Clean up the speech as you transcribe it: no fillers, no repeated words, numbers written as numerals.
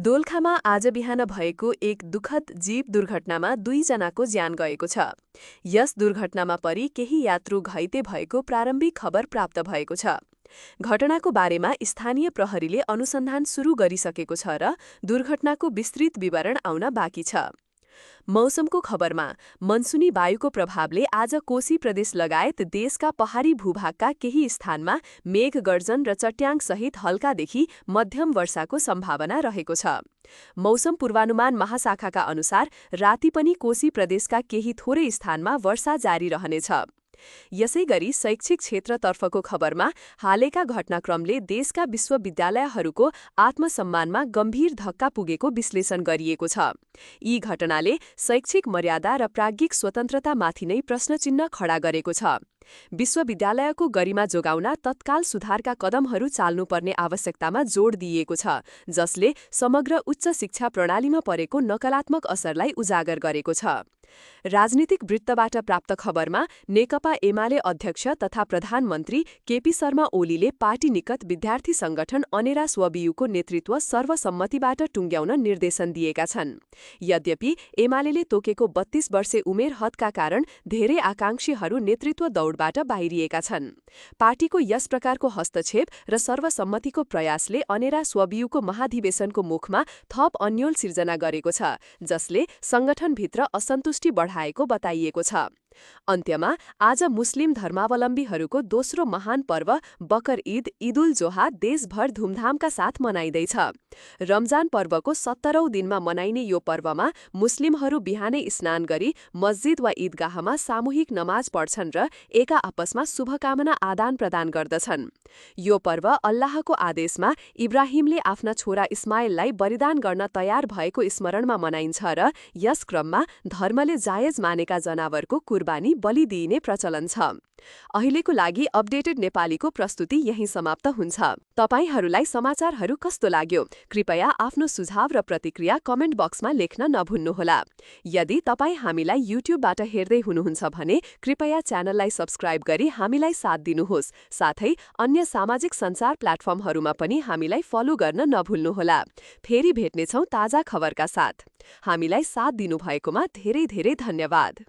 दोलखामा आज बिहान भएको एक दुखद जीव दुर्घटनामा 2 जनाको ज्यान गएको छ। यस दुर्घटनामा परि केही यात्रु घाइते भएको प्रारम्भिक खबर प्राप्त भएको छ। घटनाको बारेमा स्थानीय प्रहरीले अनुसन्धान सुरु गरिसकेको छ र दुर्घटनाको विस्तृत विवरण आउन बाँकी छ। मौसमको खबरमा मनसुनी वायुको प्रभावले आज कोशी प्रदेश लगायत देशका पहाडी भूभागका केही स्थानमा मेघ गर्जन र चट्याङसहित हल्कादेखि मध्यम वर्षाको सम्भावना रहेको छ। मौसम पूर्वानुमान महाशाखाका अनुसार राति पनि कोशी प्रदेशका केही थोरै स्थानमा वर्षा जारी रहनेछ। यसैगरी शैक्षिक क्षेत्रतर्फको खबरमा हालैका घटनाक्रमले देशका विश्वविद्यालयहरूको आत्मसम्मानमा गम्भीर धक्का पुगेको विश्लेषण गरिएको छ। यी घटनाले शैक्षिक मर्यादा र प्राज्ञिक स्वतन्त्रतामाथि नै प्रश्नचिह्न खडा गरेको छ। विश्वविद्यालयको गरिमा जोगाउन तत्काल सुधारका कदमहरू चाल्नुपर्ने आवश्यकतामा जोड दिइएको छ, जसले समग्र उच्च शिक्षा प्रणालीमा परेको नकारात्मक असरलाई उजागर गरेको छ। राजनीतिक वृत्तबाट प्राप्त खबरमा नेकपा एमाले अध्यक्ष तथा प्रधानमन्त्री केपी शर्मा ओलीले पार्टी निकट विद्यार्थी संगठन अनेरा स्वबियुको नेतृत्व सर्वसम्मतिबाट टुङ्ग्याउन निर्देशन दिएका छन्। यद्यपि एमालेले तोकेको 32 वर्षे उमेर हदका कारण धेरै आकांक्षीहरू नेतृत्व दौडबाट बाहिरिएका छन्। पार्टीको यस प्रकारको हस्तक्षेप र सर्वसम्मतिको प्रयासले अनेरा स्वबियुको महाधिवेशनको मुखमा थप अन्योल सिर्जना गरेको छ, जसले संगठनभित्र असन्तुष्टि बढाएको बताइएको छ। अन्त्यमा आज मुस्लिम धर्मावलम्बीहरूको दोस्रो महान पर्व बकर ईद ईद-उल जोहा देशभर धुमधामका साथ मनाइँदैछ। रमजान पर्वको 17औं दिनमा मनाइने यो पर्वमा मुस्लिमहरू बिहानै स्नान गरी मस्जिद वा ईदगाहमा सामूहिक नमाज पढ्छन् र एका आपसमा शुभकामना आदान प्रदान गर्दछन्। यो पर्व अल्लाहको आदेशमा इब्राहिमले आफ्ना छोरा इस्माइललाई बलिदान गर्न तयार भएको स्मरणमा मनाइन्छ र यस क्रममा धर्मले जायज मानेका जनावरको कुर्बानी बलि दिइने प्रचलन छ। अहिलेको लागि अपडेटेड नेपालीको प्रस्तुति यही समाप्त हुन्छ। तपाईहरूलाई समाचारहरू कस्तो लाग्यो? कृपया आफ्नो सुझाव र प्रतिक्रिया कमेन्ट बक्समा लेख्न नभुल्नुहोला। यदि तपाईँ हामीलाई युट्युबबाट हेर्दै हुनुहुन्छ भने कृपया च्यानललाई सब्स्क्राइब गरी हामीलाई साथ दिनुहोस्। साथै अन्य सामाजिक सञ्चार प्लेटफर्महरूमा पनि हामीलाई फलो गर्न नभुल्नुहोला। फेरि भेट्नेछौँ ताजा खबरका साथ। हामीलाई साथ दिनुभएकोमा धेरै धेरै धन्यवाद।